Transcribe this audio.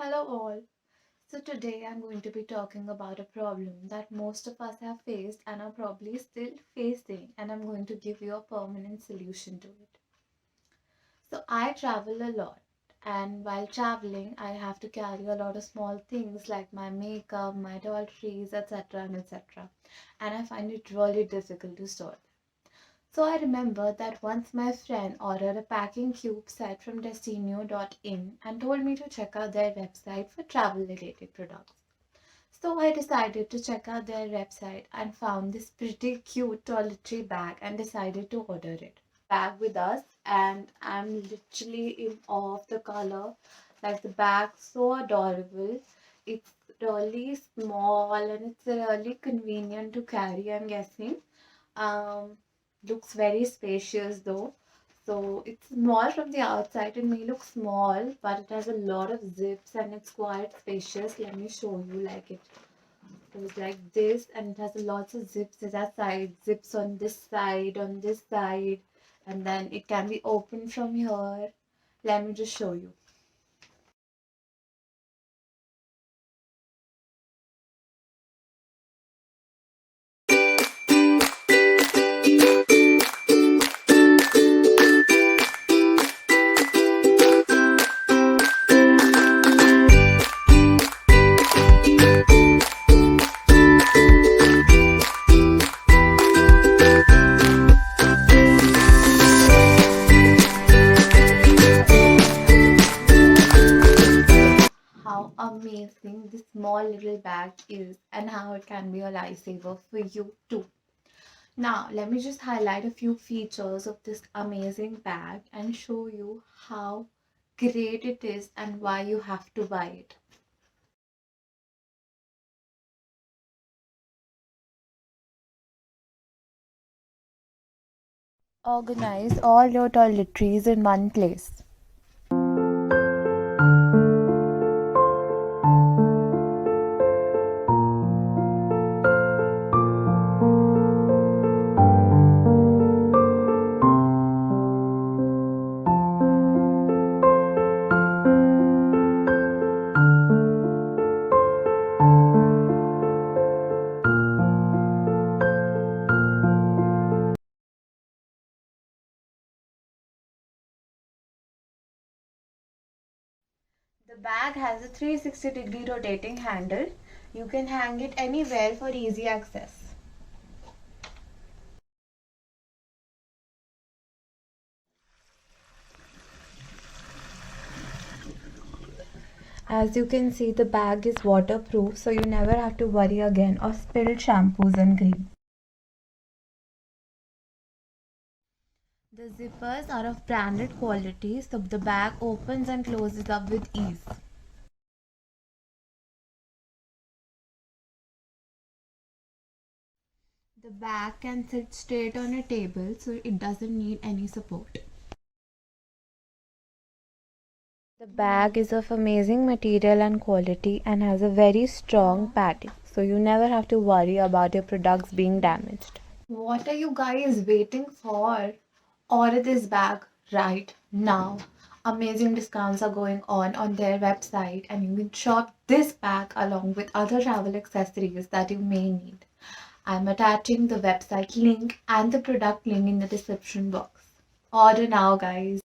Hello all. So today I'm going to be talking about a problem that most of us have faced and are probably still facing, and I'm going to give you a permanent solution to it. So I travel a lot, and while traveling I have to carry a lot of small things like my makeup, my toiletries, etc. and etc. And I find it really difficult to store. So I remember that once my friend ordered a packing cube set from Destinio.in and told me to check out their website for travel related products. So I decided to check out their website and found this pretty cute toiletry bag and decided to order it. Bag with us, and I'm literally in awe of the color. Like, the bag so adorable. It's really small and it's really convenient to carry, I'm guessing. um, Looks very spacious though. So it's small from the outside. It may look small, but it has a lot of zips and it's quite spacious. Let me show you. Like, it goes like this, and it has lots of zips. It has zips on this side, and then it can be opened from here. Let me just show you. How amazing this small little bag is and how it can be a lifesaver for you too. Now, let me just highlight a few features of this amazing bag and show you how great it is and why you have to buy it. Organize all your toiletries in one place. The bag has a 360-degree rotating handle. You can hang it anywhere for easy access. As you can see, the bag is waterproof, so you never have to worry again of spilled shampoos and cream. The zippers are of branded quality, so the bag opens and closes up with ease. The bag can sit straight on a table, so it doesn't need any support. The bag is of amazing material and quality and has a very strong padding, so you never have to worry about your products being damaged. What are you guys waiting for? Order this bag right now. Amazing discounts are going on their website, and you can shop this bag along with other travel accessories that you may need. I'm attaching the website link and the product link in the description box. Order now, guys.